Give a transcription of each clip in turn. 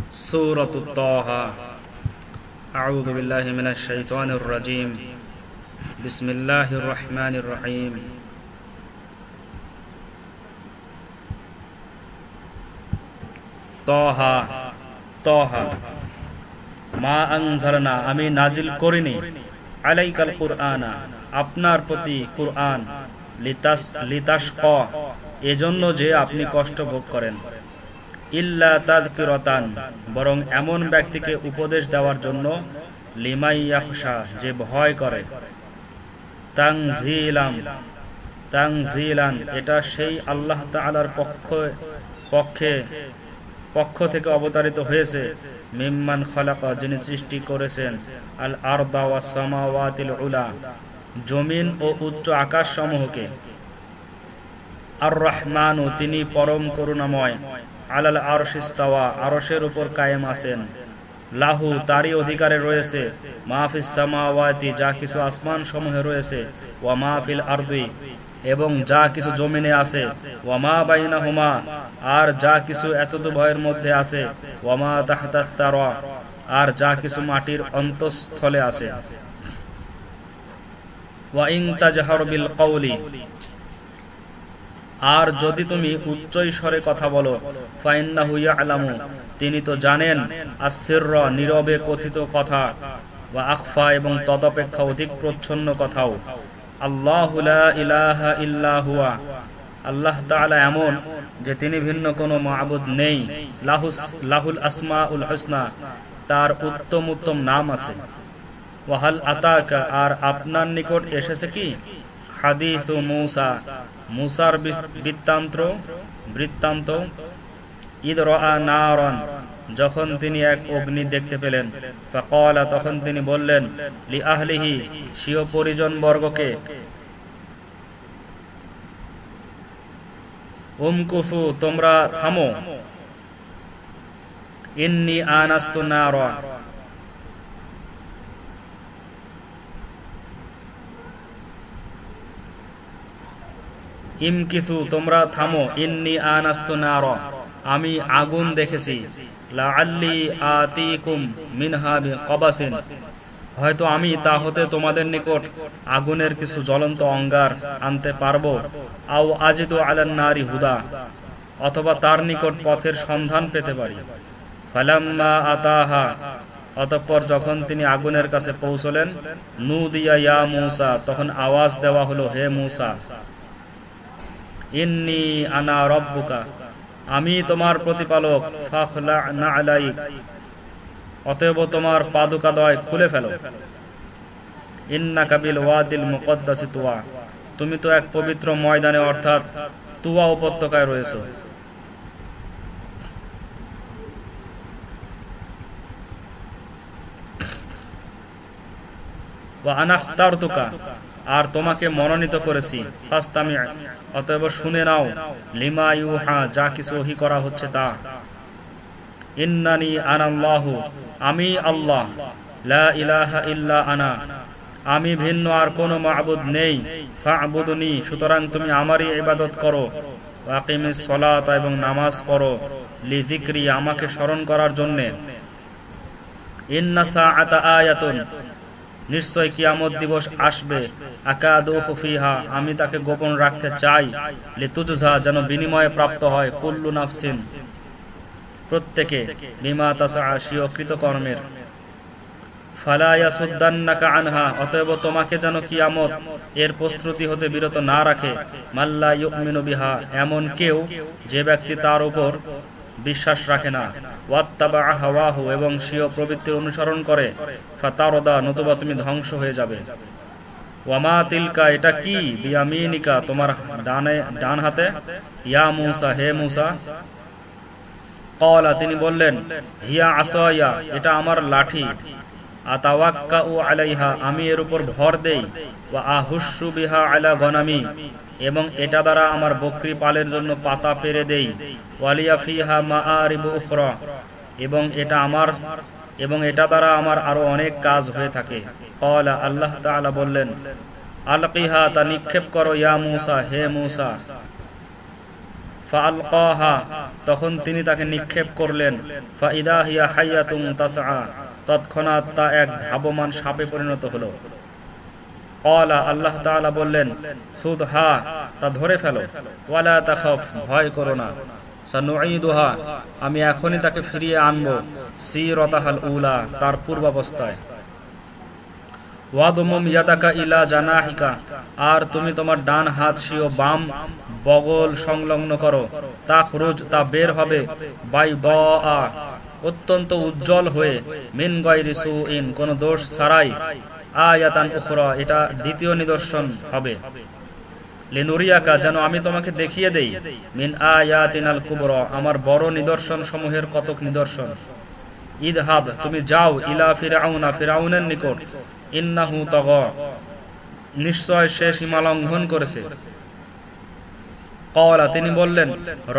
سورة طه أعوذ بالله من الشيطان الرجيم بسم الله الرحمن الرحيم طه طه মা আনজালনা আমি নাজিল করিনি আলাইকাল কুরআনা আপনার প্রতি কুরআন লিতাশকা এজন্য যে আপনি কষ্ট ভোগ করেন ইল্লা তাযকিরাতান বরং এমন ব্যক্তিকে উপদেশ দেওয়ার জন্য লিমাই ইয়াখশা যে ভয় করে তানজিলান এটা সেই আল্লাহ তাআলার পক্ষ থেকে অবতারিত হয়েছে মিম্মান খালাকা যিনি সৃষ্টি করেছেন আল আরদা ওয়াস সামাওয়াতিল উলা জমিন ও উচ্চ আকাশ সমূহকে আর রহমানু তিনি পরম করুণাময় আলাল আরশি ইস্তাওয়া আরশের উপর কায়েম আছেন লাহু তারই অধিকারে রয়েছে মাহফিস সামাওয়াতি যা কিছু আসমান সমূহে রয়েছে ওয়া মাহফিল আরদি এবং যা কিছু জমিনে আছে ওয়া মা বাইনাহুমা আর যা কিছু এতদুভয়ের মধ্যে আছে ওয়া মা তাহতাস সারা আর যা কিছু মাটির অন্তঃস্থলে আছে ওয়া ইন তাজহার বিল কওলি আর যদি তুমি উচ্চ স্বরে কথা বলো ফাইন্নাহু ইয়ালামু তিনি তো জানেন আসসিররা নীরবে কথিত কথা ওয়া আখফা এবং তদপেক্ষা অধিক প্রচ্ছন্ন কথাও আল্লাহু লা ইলাহা ইল্লা হুয়া আল্লাহ তাআলা এমন যে তিনি ভিন্ন কোনো মাবুদ নেই লাহুল আসমাউল হুসনা তার উত্তম উত্তম নাম আছে ওয়া হাল আতাকা আর আপনার নিকট এসেছে কি হাদিসু মুসার বৃত্তান্ত ইদ রাআ নারান যখন তিনি এক অগ্নি দেখতে পেলেন ফাকালা তখন তিনি বললেন লি আহলিহি স্বীয় পরিজন বর্গকে উমকুফু তোমরা থামো ইন্নী আনাস্তু নারা ইমকিসু তোমরা থামো ইন্নী আনাস্তু নারা আমি আগুন দেখেছি লাআল্লি আতিকুম মিনহা বিকবাসিন হয়তো আমি তা হতে তোমাদের নিকট আগুনের কিছু জ্বলন্ত অঙ্গার আনতে পারবো আও আজিদু আলান নারি হুদা অথবা তার নিকট পথের সন্ধান পেতে পারি ফালাম্মা আতাহা অতঃপর যখন তিনি আগুনের কাছে পৌঁছলেন নুদিয়া ইয়া মূসা তখন আওয়াজ দেওয়া হলো হে মূসা ইন্নী আনা রাব্বুকা আমি তোমার প্রতিপালক ফাখলা নাআলাইক অতএব তোমার পাদুকাদ্বয় খুলে ফেলো ইন্নাকা বিল ওয়াদিল মুকদ্দাসি তুয়া তুমি তো এক পবিত্র ময়দানে অর্থাৎ তুয়া উপত্যকায় রয়েছো ওয়া আনা ইখতারতুকা আর তোমাকে মনোনীত করেছি ফাস্তামি অতএব শুনে নাও লিমা ইউহা যা কিছু ওহী করা হচ্ছে তা ইন্নানি আনাল্লাহু আমি আল্লাহ লা ইলাহা ইল্লা আনা আমি ভিন্ন আর কোনো মাবুদ নেই ফা'বুদুনি সুতরাং তুমি আমারই ইবাদত করো ওয়াকিমিস সালাত এবং নামাজ পড়ো লিযিকরি আমাকে স্মরণ করার জন্য ইন্না সাআতা আয়াতুন নিশ্চয় কিয়ামত দিবস আসবে আকাদু ফিহা আমি তাকে গোপন রাখতে চাই লিতুজা যেন বিনিময়ে প্রাপ্ত হয় কুল্লু নাফসিন প্রত্যেকে বিমা তাসআ স্বীয় কৃতকর্মের ফালা ইয়াসুদ্দান্নাকা আনহা অতএব তোমাকে যেন কিয়ামত এর প্রস্তুতি হতে বিরত না রাখে মাল্লা ইউমিনু বিহা এমন কেউ যে ব্যক্তি তার উপর বিশ্বাস রাখে না ওয়াত্তাবা হাওয়াহু এবং স্বীয় প্রবৃত্তির অনুসরণ করে ফাতারদা নতুবা তুমি ধ্বংস হয়ে যাবে ওয়ামা তিলকা এটা কি বিয়ামিনিকা তোমার ডান হাতে ইয়া মূসা হে মূসা ক্বালা তিনি বললেন হিয়া আসায়া এটা আমার লাঠি আতাওয়াক্কাউ আলাইহা আমি এর উপর ভর দেই ওয়া আহুশু বিহা আলা গনামি এবং এটা দ্বারা আমার বকরি পালের জন্য পাতা পেরে দেই ওয়ালিয়া ফিহা মাআরিবু উখরা এবং এটা দ্বারা আমার আরো অনেক কাজ হয়ে থাকে ক্বালা আল্লাহ তাআলা বললেন আলকিহা তা নিক্ষেপ করো ইয়া মূসা হে মূসা ফাআলকাহা, তখন তিনি তাকে নিক্ষেপ করলেন। ফাইদা হিয়া হাইয়াতুন তাসআ, তৎক্ষণাৎ তা এক ধাবমান সাপে পরিণত হলো। ক্বালা, আল্লাহ তাআলা বললেন, খুযহা, তা ধরে ফেলো। ওয়ালা তাখাফ, ভয় করো না। সানুঈদুহা, আমি এখনই তাকে ফিরিয়ে আনবো সিরাতাহাল উলা, তার পূর্বাবস্থায়। ওয়াদমুম ইয়াদাকা ইলা জানাহিকা, আর তুমি তোমার ডান হাত স্বীয় বাম বগল সংলগ্ন করো। তাখরুজ, তা বের হবে। বাইদা, অত্যন্ত উজ্জ্বল হয়ে। মিন গায়রি সুইন, কোন দোষ ছাড়াই। আয়াতান উখরা, এটা দ্বিতীয় নিদর্শন হবে। লিনুরিয়াকা, যেন আমি তোমাকে দেখিয়ে দেই। মিন আয়াতিনাল কুবরা, আমার বড় নিদর্শন সমূহের কতক নিদর্শন। ইদহাব, তুমি যাও। ইলা ফিরআউনা, ফিরআউনের নিকট। ইন্নাহু তাগা, নিশ্চয় সে সীমা লঙ্ঘন করেছে। ক্বালা, তিনি বললেন,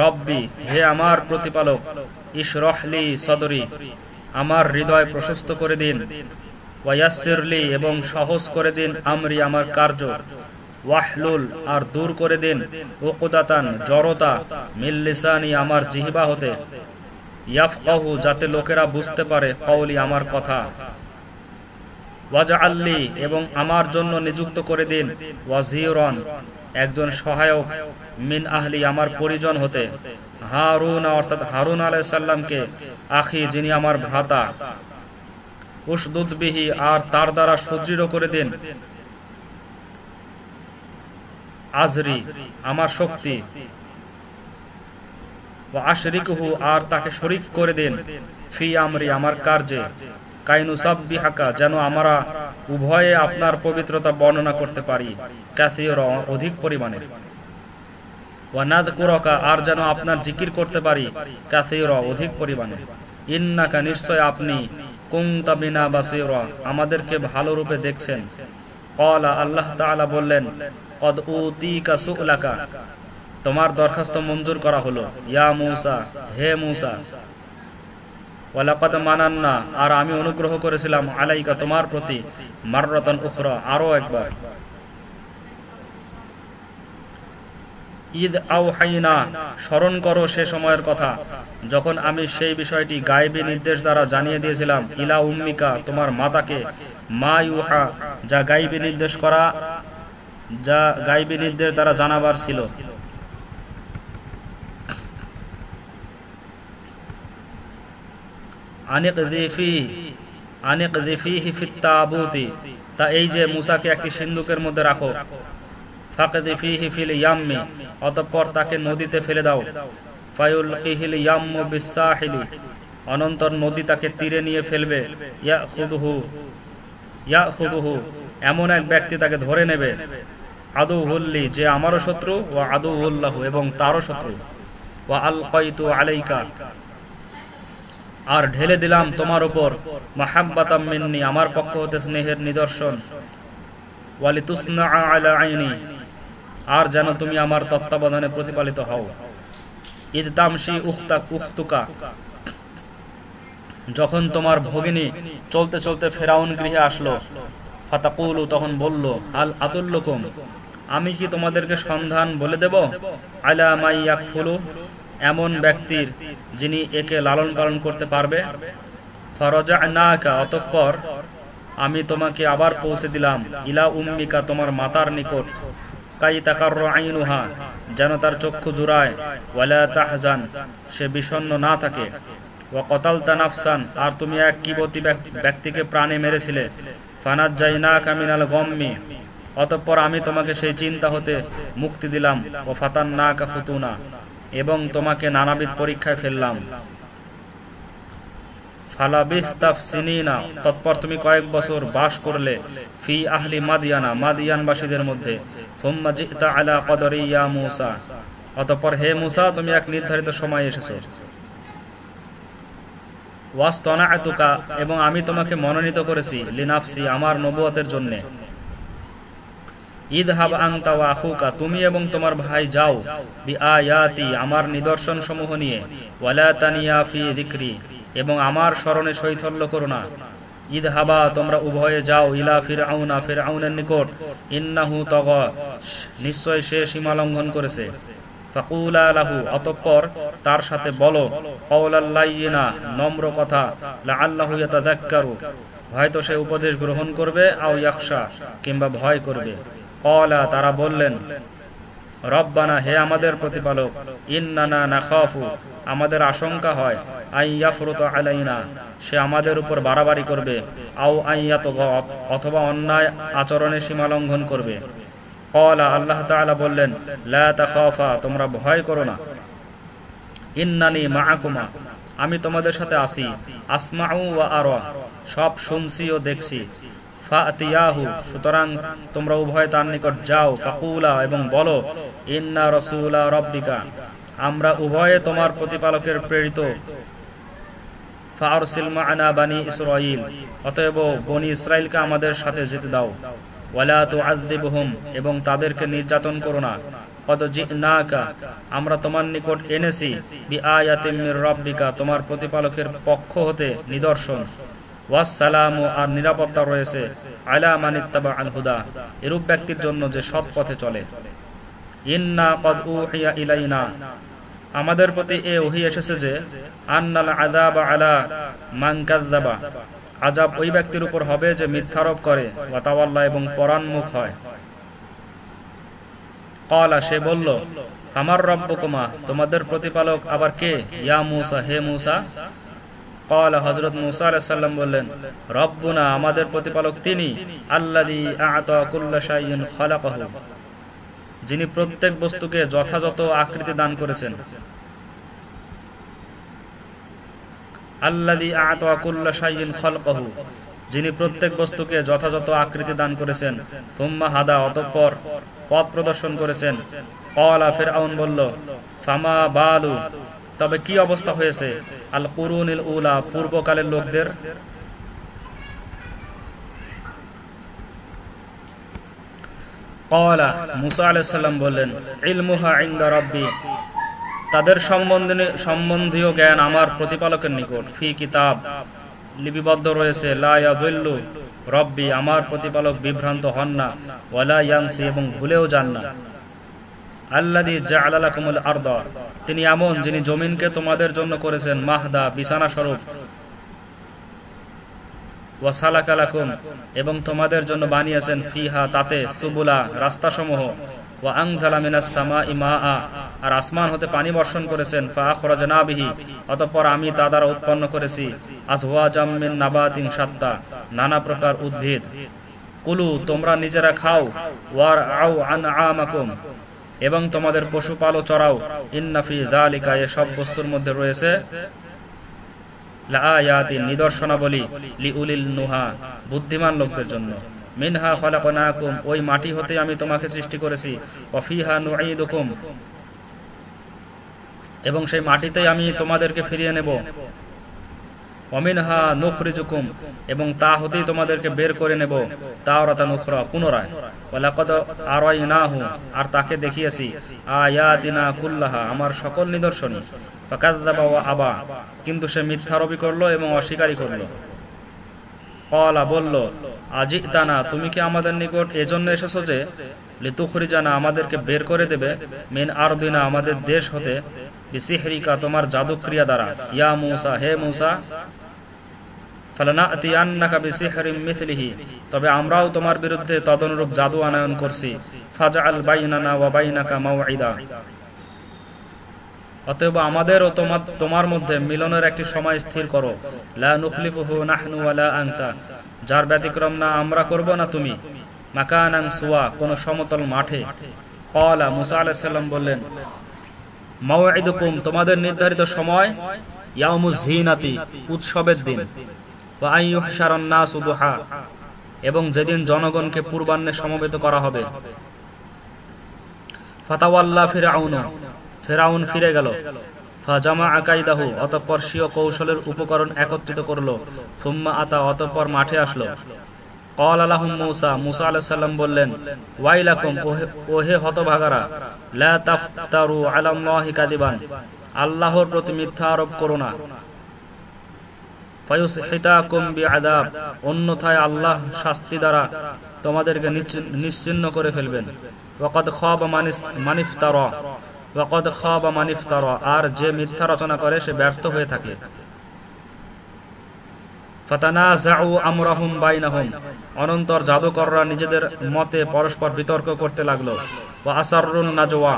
রব্বি, হে আমার প্রতিপালক। ইশরাহ লি সদরি, আমার হৃদয় প্রশস্ত করে দিন। ওয়ায়াসসির লি, এবং সহজ করে দিন। আমরি, আমার কার্য। ওয়াহলুল, আর দূর করে দিন। উকদাতান, জড়তা। মিন লিসানি, আমার জিহ্বা হতে। ইয়াফকাহু, যাতে লোকেরা বুঝতে পারে। কওলি, আমার কথা। ওয়াজআল লি, এবং আমার জন্য নিযুক্ত করে দিন। ওয়াজিরান, একজন সহায়ক। মিন আহলি, আমার পরিজন হতে। হারুন, অর্থাৎ হারুন আলাইহিস সালামকে। আখি, যিনি আমার ভ্রাতা। উশদুদ বিহি, আর তার দ্বারা সুদৃঢ় করে দিন। আজরি, আমার শক্তি। ওয়া আশরিকুহু, আর তাকে শরীক করে দিন। ফি আমরি, আমার কার্যে। কাইনুসাব্বিহাকা, যেন আমরা উভয়ে আপনার পবিত্রতা বর্ণনা করতে পারি। কাসীরা, অধিক পরিমাণে। ওয়া নাযকুরাকা, আর যেন আপনার জিকির করতে পারি। কাসীরা, অধিক পরিমাণে। ইন্নাকা, নিশ্চয় আপনি। কুনতা বিনা বাসীরা, আমাদেরকে ভালো রূপে দেখছেন। ক্বালা, আল্লাহ তাআলা বললেন, কদ উতীকা সু'লাকা, তোমার দরখাস্ত মঞ্জুর করা হলো। ইয়া মূসা, হে মূসা। ওয়ালাকাদ মানান্না, আর আমি অনুগ্রহ করেছিলাম। আলাইকা, তোমার প্রতি। মাররাতান উখরা, আরো একবার। ঈদ আওহাইনা, স্মরণ করো সে সময়ের কথা, যখন আমি সেই বিষয়টি গায়েবী নির্দেশ দ্বারা জানিয়ে দিয়েছিলাম। ইলা উম্মিকা, তোমার মাতাকে। মা ইউহা, যা গায়েবী নির্দেশ করা, যা গায়েবী নির্দেশ দ্বারা জানাবার ছিল। আনিকযিফিহি ফিত তাবুতি, তা এই যে মূসাকে একটি সিন্দুকের মধ্যে রাখো। ফাকযিফিহি ফিল ইয়াম্মি, অতঃপর তাকে নদীতে ফেলে দাও। ফায়ুলকিহিল ইয়াম্মু বিসসাহিলি, অনন্তর নদী তাকে তীরে নিয়ে ফেলবে। ইয়াখুযুহু, এমন এক ব্যক্তি তাকে ধরে নেবে। আদুহুল্লি, যে আমারও শত্রু। ওয়া আদুহুল্লাহু, এবং তারও শত্রু। ওয়া আলকাইতু আলাইকা, আর ঢেলে দিলাম তোমার উপর। মাহাব্বাতাম মিন্নি, আমার পক্ষ হতে স্নেহের নিদর্শন। ওয়ালিতুসনা আলা আইনি, আর যেন তুমি আমার তত্ত্বাবধানে প্রতিপালিত হও। ইদ তামশি উখতুকা, যখন তোমার ভগিনী চলতে চলতে ফেরাউন গৃহে আসলো। ফাতাকুলু, তখন বলল, আল আদুল্লুকুম, আমি কি তোমাদেরকে সন্ধান বলে দেব। আলা মাই ইয়াকফুলু, এমন ব্যক্তির যিনি একে লালন পালন করতে পারবে। ফারাজা'নাকা, অতঃপর আমি তোমাকে আবার পৌঁছে দিলাম। ইলা উম্মিকা, তোমার মাতার নিকট। কাই তাকাররা আইনুহা, যেন তার চক্ষু জুড়ায়। ওয়ালা তাহজান, সে বিষণ্ণ না থাকে। ওয়া কতালতা নাফসান, আর তুমি এক কিবতী ব্যক্তিকে প্রাণে মেরেছিলে। ফানাজ্জাইনাকা মিনাল গম্মি, অতঃপর আমি তোমাকে সেই চিন্তা হতে মুক্তি দিলাম। ও ফাতান্নাকা ফুতুনা, এবং তোমাকে নানাবিধ পরীক্ষায় ফেললাম। ফালাবিস্তাফসিনিনা, তৎপর তুমি কয়েক বছর বাস করলে। ফি আহলি মাদিয়ানা, মাদিয়ানবাসীদের মধ্যে। সুম্মা জি'তা আলা কদরি ইয়া মূসা, অতঃপর হে মূসা, তুমি এক নির্ধারিত সময় এসেছো। ওয়াসতানা'তুকা, এবং আমি তোমাকে মনোনীত করেছি। লিনাফসি, আমার নবুয়তের জন্য। ইযহাব আনতা ওয়া আখুকা, তুমি এবং তোমার ভাই যাও। বিআয়াতি, আমার নিদর্শন সমূহ নিয়ে। ওয়ালা তানিয়া ফি যিকরি, এবং আমার স্মরণে শৈথল্য করো না। ইযহাবা, তোমরা উভয়ে যাও। ইলা ফিরআউনা, ফিরআউনের নিকট। ইন্নাহু তাগা, নিশ্চয় সে সীমা লঙ্ঘন করেছে। ফাকুলা লাহু, অতঃপর তার সাথে বলো, কওলাল লাইয়িনা, নম্র কথা, লাআল্লাহু ইয়াতাযাক্কারু, হয়তো সে উপদেশ গ্রহণ করবে, আও ইয়াখশা, কিংবা ভয় করবে। ক্বালা, তারা বললেন, রব্বানা, হে আমাদের প্রতিপালক, ইন্নানা নাখাফু, আমাদের আশঙ্কা হয়, আইয়াফরুত আলাইনা, সে আমাদের উপর বাড়াবাড়ি করবে, আও আইয়াতগা, অথবা অন্যায় আচরণে সীমালঙ্ঘন করবে। ক্বালা, আল্লাহ তাআলা বললেন, লা তাখাফা, তোমরা ভয় করো না, ইন্নানি মাআকুমা, আমি তোমাদের সাথে আছি, আসমাউ ওয়া আরা, সব শুনছি ও দেখছি। ফাতিয়াহু, সুতরাং তোমরা উভয় তার নিকট যাও, ফাকুলা, এবং বলো, ইন্না রাসূলা রাব্বিকা, আমরা উভয়ে তোমার প্রতিপালকের প্রেরিত, ফারসিল মা'না বানি ইসরাঈল, অতএব বনি ইসরাইলকে আমাদের সাথে যেতে দাও। ওয়ালা তুআযিবহুম, এবং তাদেরকে নির্যাতন করো না। কদ জি'নাকা, আমরা তোমার নিকট এনেছি, বিআয়াতিম মির রাব্বিকা, তোমার প্রতিপালকের পক্ষ হতে নিদর্শন। ওয়াসসালামু, আর নিরাপত্তা রয়েছে, আলা মানিত্তাবা আল হুদা, এরূপ ব্যক্তির জন্য যে সৎ পথে চলে। ইন্না কদ উহিয়া ইলাইনা, আমাদের প্রতি এ ওহী এসেছে যে, আন্নাল আযাবা আলা মান কাযযাবা, আযাব ওই ব্যক্তির উপর হবে যে মিথ্যারোপ করে, ওয়া তাওয়াল্লা, এবং পরান্মুখ হয়। ক্বালা, সে বলল, ফামার রাব্বুকুমা, তোমাদের প্রতিপালক আবার কে? ইয়া মূসা, হে মূসা। ক্বালা, হযরত মূসা আলাইহিস সালাম বললেন, রব্বুনা, আমাদের প্রতিপালক তিনি, আল্লাযী আ'তা কুল্লা শাইইন খালাকাহু, যিনি প্রত্যেক বস্তুকে যথাযথ আকৃতি দান করেছেন। আল্লাযী আ'তা কুল্লা শাইইন খালাকাহু, যিনি প্রত্যেক বস্তুকে যথাযথ আকৃতি দান করেছেন। সুম্মা হাদা, অতঃপর পথ প্রদর্শন করেছেন। ক্বালা, ফিরআউন বলল, ফামা বালু, তবে কি অবস্থা হয়েছে, আল কুরুনিল উলা, পূর্বকালের লোকদের। ক্বালা, মূসা আলাইহিস সালাম বললেন, ইলমুহা ইনদা রাব্বি, তাদের সম্বন্ধীয় জ্ঞান আমার প্রতিপালকের নিকট, ফি কিতাব, লিপিবদ্ধ রয়েছে, লা ইয়াযিল্লু রাব্বি, আমার প্রতিপালক বিভ্রান্ত হন না, ওয়ালা ইয়ানসি, এবং ভুলেও যান না। আল্লাযী জাআলা লাকুমুল আরদা, তিনি এমন যিনি জমিনকে তোমাদের জন্য করেছেন, মাহদা, বিছানা স্বরূপ, ওয়া সালাকা লাকুম, এবং তোমাদের জন্য বানিয়েছেন, ফিহা, তাতে, সুবুলা, রাস্তাসমূহ, ওয়া আনজালা মিনাস সামাই মাআ, আর আসমান হতে পানি বর্ষণ করেছেন, ফাআখরাজনা বিহি, অতঃপর আমি তা দ্বারা উৎপন্ন করেছি, আজওয়াজাম মিন নাবাতিন শাত্তা, নানা প্রকার উদ্ভিদ। কুলু, তোমরা নিজেরা খাও, ওয়ারআউ আনআমাকুম, এবং তোমাদের পশুপালও চড়াও। ইন্না ফি যালিকা, এসব বস্তুর মধ্যে রয়েছে, লাআয়াতিন, নিদর্শনাবলী, লিউলিল নুহা, বুদ্ধিমান লোকদের জন্য। মিনহা খলাকনাকুম, ওই মাটি হতে আমি তোমাকে সৃষ্টি করেছি, ওয়া ফিহা নুঈদুকুম, এবং সেই মাটিতেই আমি তোমাদেরকে ফিরিয়ে নেব। ওয়া মিনহা নুখরিজুকুম, এবং তা হতেই তোমাদেরকে বের করে নেব, তাওরাতান উখরা, পুনরায়। ওয়া লাকাদ আরাইনাহু, আর তাকে দেখিয়েছি, আয়াতিনা কুল্লাহা, আমার সকল নিদর্শনই। ফাকাযযাবা ওয়া আবা, কিন্তু সে মিথ্যারোপী করলো এবং অস্বীকারই করলো। ক্বালা, বলল, আজিতানা, তুমি কি আমাদের নিকট এজন্য এসেছো যে, লিতুখরিজানা, আমাদেরকে বের করে দেবে, মিন আরদিনা, আমাদের দেশ হতে, বিসিহরিকা, তোমার জাদুক্রিয়া দ্বারা। ইয়া মূসা, হে মূসা, ফালানাতিয়ান্নাকা বিসিহরিম মিথলিহি, তবে আমরাও তোমার বিরুদ্ধে তদনুরূপ জাদু আনয়ন করছি। ফাজআল বাইনানা ওয়া বাইনাকা মাওঈদা, অতএব আমাদের ও তোমার মধ্যে মিলনের একটি সময় স্থির করো। লা নুখলিফুহু নাহনু ওয়ালা আনতা, যার ব্যতিক্রম না আমরা করব না তুমি। মাকানান সুয়া, কোন সমতল মাঠে। ক্বালা, মূসা আলাইহিস সালাম বললেন, মাওঈদুকুম, তোমাদের নির্ধারিত সময়, ইয়াউমুজ যিনাতি, উৎসবের দিন, ওয়া আইয়ুহশারান নাসু দুহা, এবং যেদিন জনগণকে পূর্বাহ্নে সমবেত করা হবে। ফাতাওয়াল্লা ফিরআউন, ফিরআউন ফিরে গেল। ফাজামাআ কাইদাহু, অতঃপর স্বীয় কৌশলের উপকরণ একত্রিত করলো। সুম্মা আতা, অতঃপর মাঠে আসলো। ক্বালা লাহুম মূসা, মূসা আলাইহিস সালাম বললেন, ওয়াইলাকুম, ওহে হতভাগারা, লা তাফতারু আলাল্লাহি কাযিবান, আল্লাহর প্রতি মিথ্যা আরোপ করো না। ফায়ুসহিতাকুম বিআযাব, অন্যথায় আল্লাহ শাস্তি দ্বারা তোমাদেরকে নিশ্চিহ্ন করে ফেলবেন। ওয়াকাদ খাবা মান ইফতারা, ওয়াকাদ খাবা মান ইফতারা, আর যে মিথ্যা রচনা করে সে ব্যর্থ হয়ে থাকে। ফাতানাযাউ আমরাহুম বাইনাহুম, অনন্তর জাদুকররা নিজেদের মতে পরস্পর বিতর্ক করতে লাগলো। ওয়া আসররুন নাজওয়া,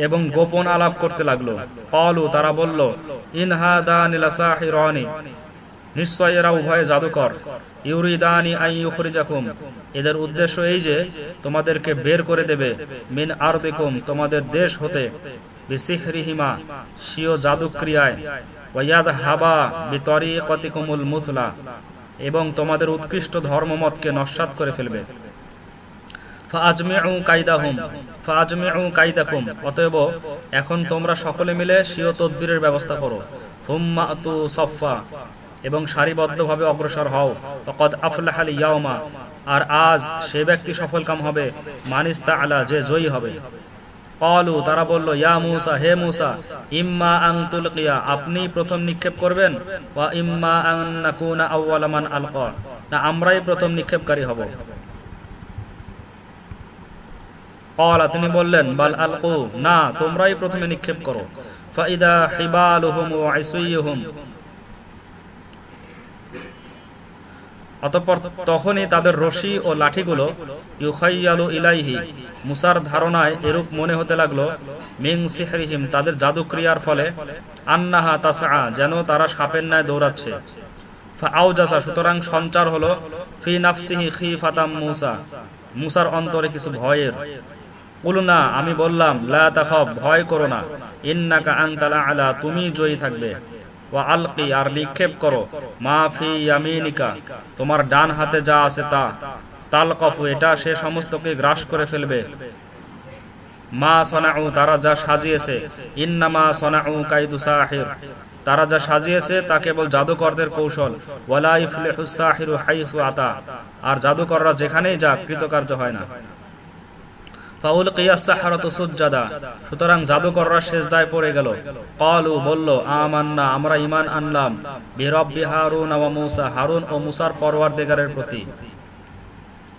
এবং গোপন আলাপ করতে লাগলো। ক্বালু, তারা বলল, ইন হাদানি লাসাহিরানি, নিশ্চয় এরা উভয়ে জাদুকর। ইউরিদানি আন ইউখরিজাকুম, এদের উদ্দেশ্য এই যে তোমাদেরকে বের করে দেবে, মিন আরদিকুম, তোমাদের দেশ হতে, বিসিহরিহিমা, স্বীয় জাদুক্রিয়ায়, ওয়া ইয়াযহাবা বিতরিকাতিকুমুল মুথলা, এবং তোমাদের উৎকৃষ্ট ধর্মমতকে নস্যাৎ করে ফেলবে। ফাআজমিউ কাইদাহুম ফাআজমিউ কাইদাকুম, অতএব এখন তোমরা সকলে মিলে স্বীয় তদবিরের ব্যবস্থা করো। সুম্মা আতু সাফফা, এবং সারিবদ্ধভাবে অগ্রসর হও। ফাকাদ আফলাহাল ইয়াওমা, আর আজ সে ব্যক্তি সফলকাম হবে, মানিস্তা আলা, যে জয়ী হবে। ক্বালু, তারা বলল, ইয়া মূসা, হে মূসা, ইম্মা আন তুলকিয়া, আপনি প্রথম নিক্ষেপ করবেন, ওয়া ইম্মা আন নাকুনা আউওয়ালা মান আলকা, না আমরাই প্রথম নিক্ষেপকারী হব। ক্বালা, তিনি বললেন, বাল আলকু, না তোমরাই প্রথমে নিক্ষেপ করো। ফাইদা হিবালুহুম ওয়া ইসইয়ুহুম, অতঃপর তখনই তাদের রশি ও লাঠিগুলো, ইউখাইয়ালু ইলাইহি, মুসার ধারণায় এরূপ মনে হতে লাগলো, মিন সিহরিহিম, তাদের জাদুক্রিয়ার ফলে, আন্নাহা তাসআ, যেন তারা সাপের ন্যায় দৌড়াচ্ছে। ফাআউজাসা, সুতরাং সঞ্চার হলো, ফি নাফসিহি খিফাতাম মূসা, মূসার অন্তরে কিছু ভয়ের। কুলনা, আমি বললাম, লা তাখাফ, ভয় করো না, ইন্নাকা আনতাল আ'লা, তুমি জয়ী থাকবে। ওয়া আলকি, আর নিক্ষেপ করো, মা ফি ইয়ামিনিকা, তোমার ডান হাতে যা আছে তা, তালকাফু, এটা সে সমস্তকে গ্রাস করে ফেলবে। মা সনাউ, তারা যা সাজিয়েছে, ইন্নামা সনাউ কাইদু সাহির, তারা যা সাজিয়েছে তা কেবল জাদুকরদের কৌশল। ওয়ালা ইফলিহুস সাহিরু হাইসু আতা, আর জাদুকররা যেখানেই যাক কৃতকার্য হয় না। ফাউলকিয়াস সাহারাতু সুজদাা, সুতরাং জাদুকররা সিজদায় পড়ে গেল। ক্বালু, বলল, আমান্না, আমরা ঈমান আনলাম, বিরব্বি হারুন ওয়া মূসা, হারুন ও মূসার পরওয়ারদিগারের প্রতি।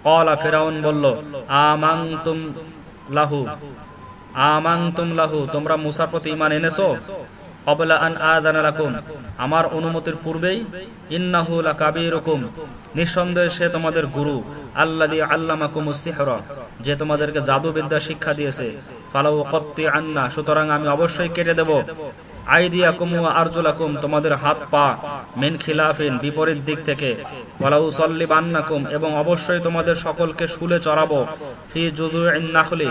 ক্বালা, ফিরআউন বলল, আমানতুম লাহু, তোমরা মূসার প্রতি ঈমান এনেছো? ক্বাবলা আন আযানা লাকুম, আমার অনুমতির পূর্বেই। ইন্নাহু লাকাবীরুকুম, নিঃসন্দেহে সে তোমাদের গুরু। আল্লাযী আল্লামাকুমুস সিহরা, যে তোমাদেরকে জাদুবিদ্যা শিক্ষা দিয়েছে। ফালাউ কত্তি আন্না, সুতরাং আমি অবশ্যই কেটে দেব। আইদিয়াকুম ওয়া আরজুলাকুম, তোমাদের হাত পা, মিন খিলাফিন, বিপরীত দিক থেকে। ওয়ালাউ সাল্লিবান্নাকুম, এবং অবশ্যই তোমাদের সকলকে শুলে চড়াবো। ফি জুযুইন নাখলি,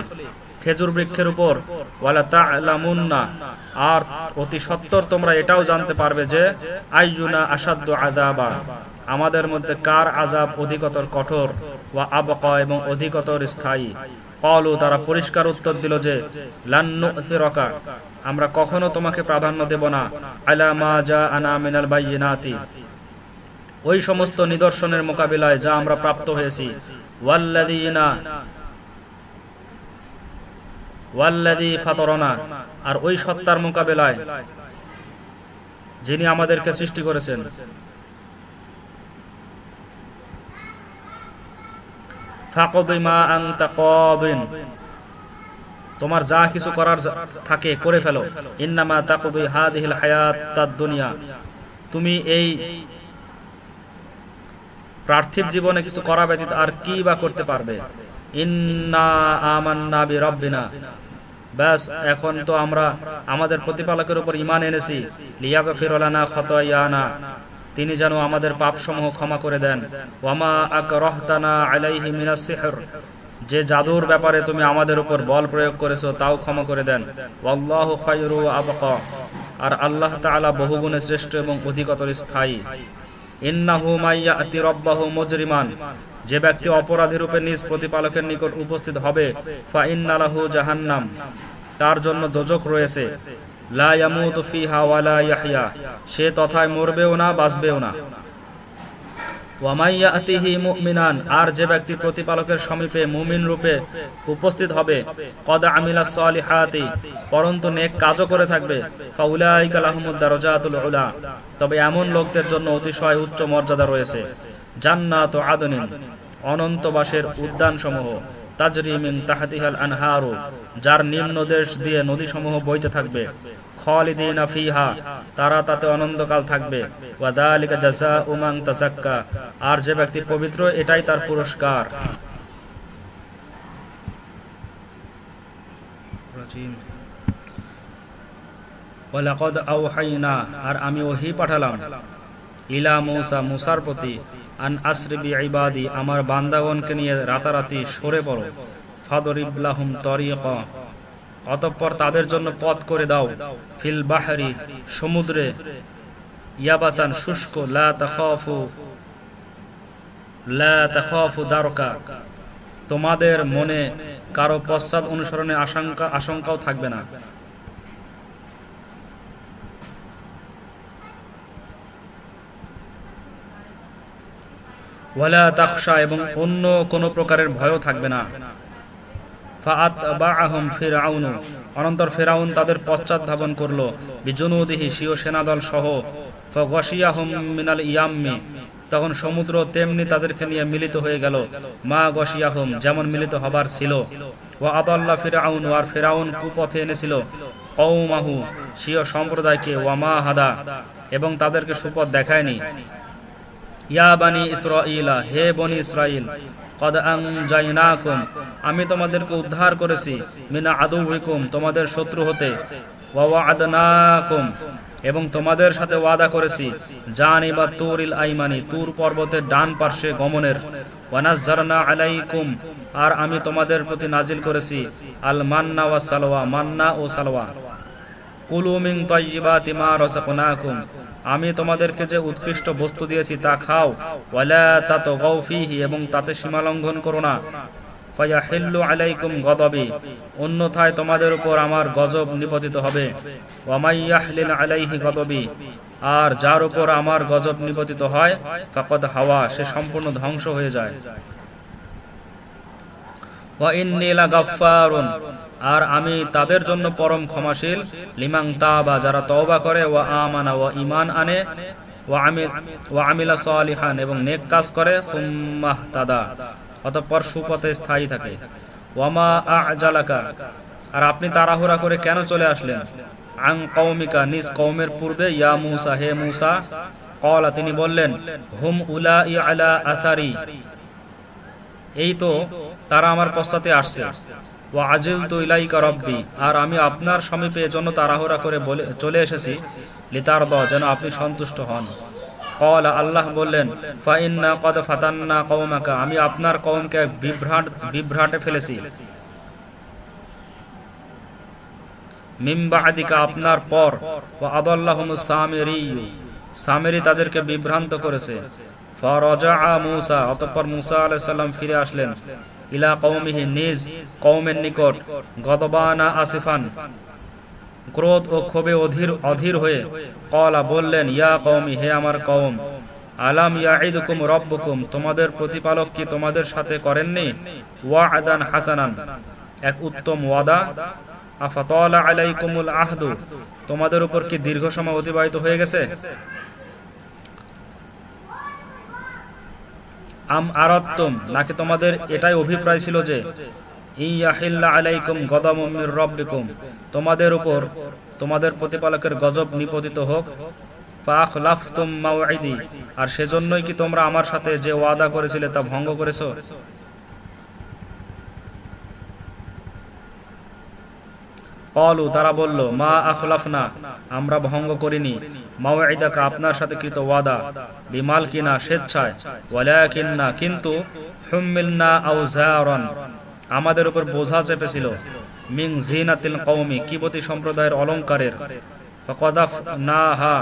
খেজুর বৃক্ষের উপর। ওয়ালা তা'লামুন্না, আর অতি সত্বর তোমরা এটাও জানতে পারবে যে, আইয়ুনা আশাদ্দু আযাবা, আমাদের মধ্যে কার আযাব অধিকতর কঠোর, ওয়া আবকা, এবং অধিকতর স্থায়ী। ক্বালু, তারা পরিষ্কার উত্তর দিল যে, লান নু'থিরাকা, আমরা কখনো তোমাকে প্রাধান্য দেব না, আলা মা জাআনা মিনাল বায়িনাতি, ওই সমস্ত নিদর্শনের মোকাবিলায় যা আমরা প্রাপ্ত হয়েছি। ওয়াল্লাযী ফাতারানা, আর ওই সত্তার মোকাবিলায় যিনি আমাদেরকে সৃষ্টি করেছেন। ফাকদি মা আনতা কাদিন, তোমার যা কিছু করার থাকে করে ফেলো। ইন্নামা তাকদি হাদিহিল হায়াতাদ দুনিয়া, তুমি এই পার্থিব জীবনে কিছু করা ব্যতীত আর কি বা করতে পারবে। ইন্না আমান্না বিরাব্বিনা, ব্যাস এখন তো আমরা আমাদের প্রতিপালকের উপর ঈমান এনেছি। লিয়াগফির লানা খাতায়ানা, তিনি যেন আমাদের পাপসমূহ ক্ষমা করে দেন। ওয়ামা আকরাহতানা আলাইহি মিনাস সিহর, যে জাদুর ব্যাপারে তুমি আমাদের উপর বল প্রয়োগ করেছো তাও ক্ষমা করে দেন। ওয়াল্লাহু খায়রু ওয়া আবকা, আর আল্লাহ তাআলা বহুগুণে শ্রেষ্ঠ এবং অধিকতর স্থায়ী। ইন্নাহু মাইয়াতি রাব্বাহু মুজরিমান, যে ব্যক্তি অপরাধী রূপে নিজ প্রতিপালকের নিকট উপস্থিত হবে, ফা ইন্না লাহু জাহান্নাম, তার জন্য দোজখ রয়েছে। লা ইয়ামুতু ফিহা ওয়া লা ইয়াহইয়া, সে তথায় মরবেও না বাঁচবেও না। ওয়া মাইয়াতিহি মুমিনান, আর যে ব্যক্তি প্রতিপালকের সমীপে মুমিন রূপে উপস্থিত হবে, কদ আমিলাস সালিহাতি, পরন্তু নেক কাজও করে থাকবে, ফাউলাইকা লাহুমুদ দারাজাতুল উলা, তবে এমন লোকদের জন্য অতিশয় উচ্চ মর্যাদা রয়েছে। জান্নাতু আদনিন, অনন্ত বাসের উদ্যানসমূহ। তাজরি মিন তাহতিহাল আনহারু, যার নিম্ন দেশ দিয়ে নদীসমূহ বইতে থাকবে, খালিদিনা ফিহা, তারা তাতে অনন্তকাল থাকবে, ওয়া যালিকা জাযাউ মান তাযাক্কা, আর যে ব্যক্তি পবিত্র এটাই তার পুরস্কার। ওয়ালাকাদ আওহাইনা, আর আমি ওহী পাঠালাম, ইলা মূসা, মূসার প্রতি, আন আসরি বিইবাদি, আমার বান্দাগণকে নিয়ে রাতারাতি সরে পড়ো, ফাদরিব লাহুম তরিকা, অতঃপর তাদের জন্য পথ করে দাও, ফিল বাহরি, সমুদ্রে, ইয়াবাসান, শুষ্ক, লা তাখাফু দারকা, তোমাদের মনে কারো পশ্চাৎ অনুসরণে আশঙ্কাও থাকবে না। ওয়ালা তাখশা, এবং অন্য কোন প্রকারের ভয়ও থাকবে না। ফাআতবাআহুম ফিরআউন, অনন্তর ফিরআউন তাদের পশ্চাৎ ধাবন করলো, বিজুনুদিহি, স্বীয় সেনাদল সহ, ফাগাশিয়াহুম মিনাল ইয়াম্মি, তখন সমুদ্র তেমনি তাদেরকে নিয়ে মিলিত হয়ে গেল, মা গাশিয়াহুম, যেমন মিলিত হবার ছিল। ওয়া আদাল্লা ফিরআউন, আর ফিরআউন কুপথে এনেছিল কওমাহু, স্বীয় সম্প্রদায়কে, ওয়া মা হাদা, এবং তাদেরকে সুপথ দেখায়নি। ইয়া বানি ইসরাঈলা, হে বনি ইসরাঈল, কদ আনজাইনাকুম, আমি তোমাদেরকে উদ্ধার করেছি, মিনা আদুউকুম, তোমাদের শত্রু হতে, ওয়া ওয়া'আদনাকুম, এবং তোমাদের সাথে ওয়াদা করেছি, জানিবা তুরিল আইমানি, তুর পর্বতের ডান পার্শ্বে গমনের, ওয়া নাযারনা আলাইকুম, আর আমি তোমাদের প্রতি নাজিল করেছি আল মান্না ওয়া সালওয়া, মান্না ও সালওয়া, কুলু মিন তাইয়্যিবাতি মা রাযাকনাকুম, আমি তোমাদেরকে যে উৎকৃষ্ট বস্তু দিয়েছি তা খাও, ওয়ালা তাতগাউ ফীহি, এবং তাতে সীমালঙ্ঘন করো না, ফায়াহিল্লু আলাইকুম গযবি, অন্যথায় তোমাদের উপর আমার গজব নিপতিত হবে, ওয়া মাইয়াহলিল আলাইহি গযবি, আর যার উপর আমার গজব নিপতিত হয়, ফাকাদ হাওয়া, সে সম্পূর্ণ ধ্বংস হয়ে যায়। ওয়া ইন্নী লাগাফফারুন, আর আমি তাদের জন্য পরম ক্ষমাশীল, লিমান তাবা, যারা তওবা করে, ওয়া আমানা, ওয়া ঈমান আনে, ওয়া আমিলা সালিহান, এবং নেক কাজ করে, সুম্মা ইহতাদা, অতঃপর সুপথে স্থায়ী থাকে। ওয়া মা আ'জালাকা, আর আপনি তাড়াহুড়া করে কেন চলে আসলেন, আন কওমিকা, নিজ কওমের পূর্বে, ইয়া মূসা, হে মূসা, ক্বালা, তিনি বললেন, হুম উলাই আলা আসারি, এই তো তারা আমার পশ্চাতে আসছে, ওয়া আজিলতু ইলাইকা রাব্বি, আর আমি আপনার সমীপে এজন্য তাড়াহুড়া করে চলে এসেছি, লিতারদা, যেন আপনি সন্তুষ্ট হন। ক্বালা, আল্লাহ বললেন, ফা ইন্না ক্বাদ ফাতান্না কওমাকা, আমি আপনার কওমকে বিভ্রাটে ফেলেছি, মিন বা'দিকা, আপনার পর, ওয়া আদাল্লাহুমুস সামিরী, সামিরী তাদেরকে বিভ্রান্ত করেছে। ফারাজাআ মূসা, অতঃপর মূসা আলাইহিস সালাম ফিরে আসলেন, ইলা কওমিহি, নিজ কওমের নিকট, গদবানা আসিফান, ক্রোধ ও ক্ষোভে অধীর হয়ে, ক্বালা, বললেন, ইয়া কওমি, হে আমার কওম, আলাম ইয়াইদুকুম রাব্বুকুম, তোমাদের প্রতিপালক কি তোমাদের সাথে করেননি, ওয়া'দান হাসানান, এক উত্তম ওয়াদা, আফাতালা আলাইকুমুল আহদু, তোমাদের উপর কি দীর্ঘ সময় অতিবাহিত হয়ে গেছে, আম আরাদতুম, নাকি তোমাদের এটাই অভিপ্রায় ছিল যে, ইয়াহিল্লা আলাইকুম গদামুম মির রাব্বিকুম, তোমাদের উপর তোমাদের প্রতিপালকের গজব নিপতিত হোক, ফাখলাফতুম মাওঈদি, আর সেজন্যই কি তোমরা আমার সাথে যে ওয়াদা করেছিলে তা ভঙ্গ করেছো। ক্বালু, তারা বলল, মা আখলাফনা, আমরা ভঙ্গ করিনি, মাওঈদাকা, আপনার সাথে কৃত ওয়াদা, বিমালকিনা, স্বেচ্ছায়, ওয়ালাকিন্না, কিন্তু, হুম্মিলনা আওজারান, আমাদের উপর বোঝা চেপেছিল, মিন জিনাতিল কওমি, কিবতী সম্প্রদায়ের অলংকারের, ফাকাযাফনাহা,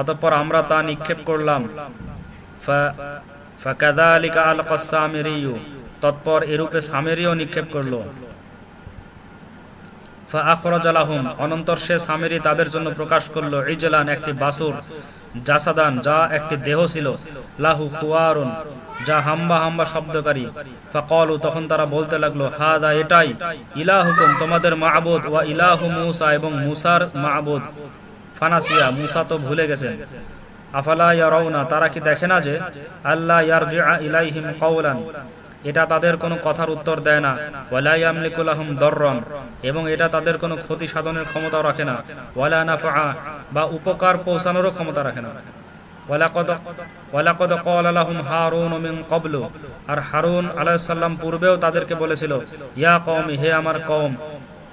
অতঃপর আমরা তা নিক্ষেপ করলাম, ফাকাযালিকা আলকাস সামিরিয়্যু, তৎপর এরূপে সামিরিও নিক্ষেপ করল, ফাআখরাজা লাহুম, অনন্তর সে সামিরি তাদের জন্য প্রকাশ করল, ইজলান, একটি বাছুর, জাসাদান, যা একটি দেহ ছিল, লাহু খুয়ারুন, যা হাম্বা হাম্বা শব্দকারী, ফাকালু, তখন তারা বলতে লাগলো, হাদা, এটাই, ইলাহুকুম, তোমাদের মা'বুদ, ওয়া ইলাহু মূসা, এবং মূসার মা'বুদ, ফানাসিয়া, মূসা তো ভুলে গেছেন, আফালা ইয়ারাউনা, তারা কি দেখে না যে, আল্লাহ ইয়ারজিআ ইলাইহিম কাওলান, এটা তাদের কোনো কথার উত্তর দেয় না, ওয়ালা ইয়ামলিকু লাহুম দাররান, এবং এটা তাদের কোনো ক্ষতি সাধনের ক্ষমতা রাখে না, ওয়ালা নাফআ, বা উপকার পৌঁছানোরও ক্ষমতা রাখে না। ওয়ালাকাদ ক্বালা লাহুম হারুন মিন ক্বাবলু, আর হারুন আলাইহিস সালাম পূর্বেও তাদেরকে বলেছিল, ইয়া কওমি, হে আমার কওম,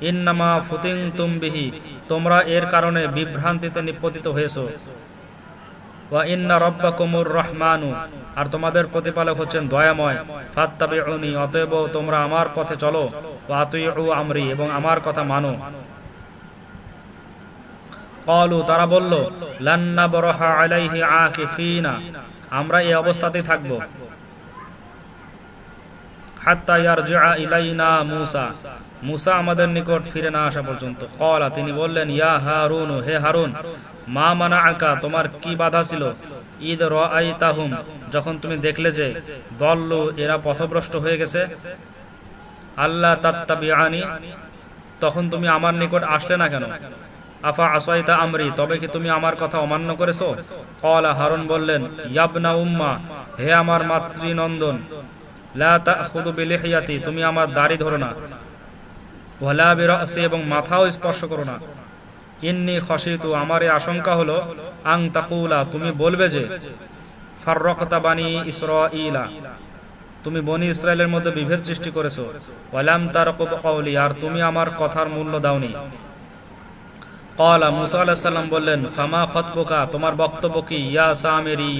ইন্নামা ফুতিনতুম বিহি, তোমরা এর কারণে বিভ্রান্তিতে নিপতিত হয়েছো, ওয়া ইন্না রাব্বাকুমুর রহমানু, আর তোমাদের প্রতিপালক হচ্ছেন দয়াময়, ফাত্তাবিউনি, অতএব তোমরা আমার পথে চলো, ওয়া আতিউ আমরি, এবং আমার কথা মানো। ক্বালু, তারা বলল, লান নাবরাহা আলাইহি আকিফিনা, আমরা এই অবস্থাতেই থাকব, হাত্তা ইয়ারজিআ ইলাইনা মূসা, মূসা আমাদের নিকট ফিরে না আসা পর্যন্ত। ক্বালা, তিনি বললেন, ইয়া হারুন, হে হারুন, মা মানাআকা, তোমার কি বাধা ছিল, ইদ রাআইতাহুম, যখন তুমি দেখলে যে দল্লু, এরা পথভ্রষ্ট হয়ে গেছে, আল্লাহ তাত্তাবিআনি, তখন তুমি আমার নিকট আসলে না কেন, আফা আসাইতা আমরি, তবে কি তুমি আমার কথা অমান্য করেছো? ক্বালা, হারুন বললেন, ইয়াবনা উম্মা, হে আমার মাতৃনন্দন, লা তাখুযু বিলিহিয়াতি, তুমি আমার দাড়ি ধরো না, ওয়ালা বিরাসি, এবং মাথাও স্পর্শ করো না, ইন্নী খাশিতু, আমার এই আশঙ্কা হলো, আন তাকুলা, তুমি বলবে যে, ফাররাকতা বানি ইসরাঈলা, তুমি বনি ইসরায়েলের মধ্যে বিভেদ সৃষ্টি করেছো, ওয়ালাম তারকুব কওলি, আর তুমি আমার কথার মূল্য দাওনি। ক্বালা, মূসা আলাইহিস সালাম বললেন, ফামা খাতবুকা, তোমার বক্তব্য কি, ইয়া সামিরি,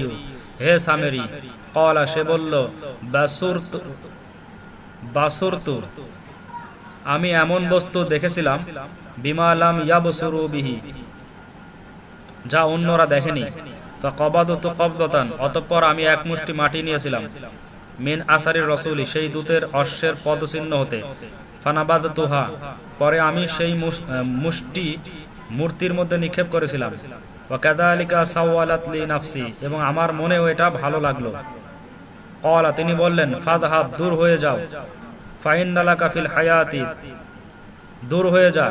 হে সামিরি? ক্বালা, সে বলল, বাসুরতু, আমি এমন বস্তু দেখেছিলাম, বিমা লাম ইয়াবসুরু বিহি, যা অন্যরা দেখেনি। ফাকাবাদতু কবদাতান, অতঃপর আমি এক মুষ্টি মাটি নিয়েছিলাম, মিন আসারি রাসূলি, সেই দূতের অশ্বের পদচিহ্ন হতে, ফানাবাদতুহা, পরে আমি সেই মুষ্টি মূর্তির মধ্যে নিক্ষেপ করেছিলাম, ওয়া কাযালিকা সাওয়ালাত লি নাফসি, এবং আমার মনেও এটা ভালো লাগলো। ক্বালা, তিনি বললেন, ফাযহাব, দূর হয়ে যাও, ফাইন্না লাকা ফিল হায়াতি, দূর হয়ে যা,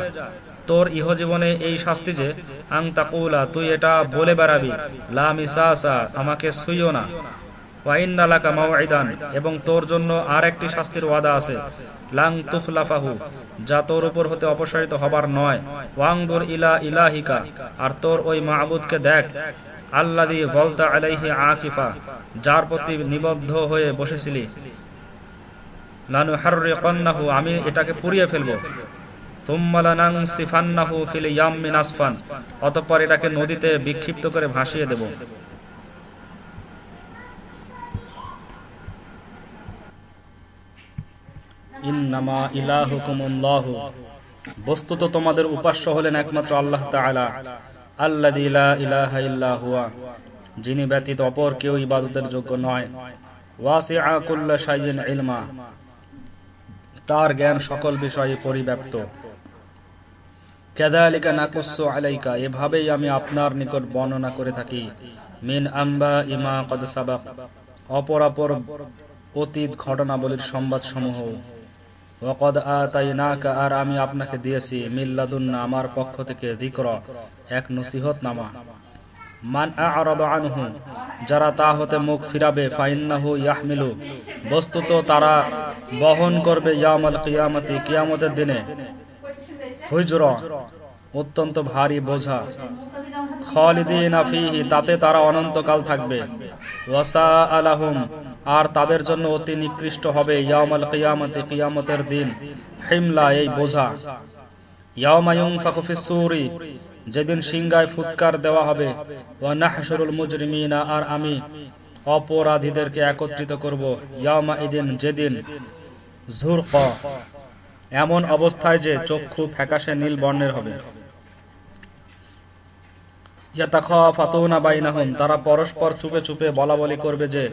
তোর ইহজীবনে এই শাস্তি যে, আন তাকুলা, তুই এটা বলে বেড়াবি, লা মিসাসা, আমাকে ছুঁইও না, ওয়া ইন্না লাকা মাওঈদান, এবং তোর জন্য আর একটি শাস্তির ওয়াদা আছে, লাং তুখলাফাহু, যা তোর উপর হতে অপসারিত হবার নয়, ওয়াংদুর ইলা ইলাহিকা, আর তোর ওই মাবুদকে দেখ, আল্লাযী যালতা আলাইহি আকিফা, যার প্রতি নিবদ্ধ হয়ে বসেছিলি, লানুহাররিকান্নাহু, আমি এটাকে পুড়িয়ে ফেলবো, সুম্মা লানানসিফান্নাহু ফিল ইয়াম্মি নাসফান, অতঃপর এটাকে নদীতে বিক্ষিপ্ত করে ভাসিয়ে দেব। ইন্নামা ইলাহুকুমুল্লাহু, বস্তুত তোমাদের উপাস্য হলেন একমাত্র আল্লাহ তাআলা, আল্লাযী লা ইলাহা ইল্লা হুয়া, যিনি ব্যতীত অপর কেউ ইবাদতের যোগ্য নয়, ওয়াসিআ কুল্লা শাইইন ইলমা, তার জ্ঞান সকল বিষয়ে পরিব্যাপ্ত। কাযালিকা নাকুসসু আলাইকা, এভাবেই আমি আপনার নিকট বর্ণনা করে থাকি, মিন আম্বাই মা ক্বাদ সাবাক, অপরাপর অতীত ঘটনাবলীর সংবাদ সমূহ, ওয়া ক্বাদ আতাইনাকা, আর আমি আপনাকে দিয়েছি, মিন লাদুন্না, আমার পক্ষ থেকে, যিকরা, এক নসিহতনামা। মান আ'রাদা আনহু, যারা তা হতে মুখ ফিরাবে, ফাইন্নাহু ইয়াহমিলু, বস্তুত তারা বহন করবে, ইয়াউমাল কিয়ামতি, কিয়ামতের দিনে, হুজরা, অত্যন্ত ভারী বোঝা, খালিদিনা ফীহি, তাতে তারা অনন্তকাল থাকবে, ওয়াসাআ লাহুম, আর তাদের জন্য অতি নিকৃষ্ট হবে, ইয়াউমাল কিয়ামতি, কিয়ামতের দিন, হিমলা, এই বোঝা, ইয়াউমা ইউনফাখু ফিস সূরি, যেদিন সিংহায় ফুৎকার দেওয়া হবে, ওয়া নাহশুরুল মুজরিমিনা, আর আমি অপরাধীদেরকে একত্রিত করব, ইয়াউমা ইদিন, যেদিন, যুরকা, এমন অবস্থায় যে চক্ষু ফ্যাকাশে নীল বর্ণের হবে, ইয়াতাখাফাতুনা বাইনাহুম, তারা পরস্পর চুপে চুপে বলাবলি করবে যে,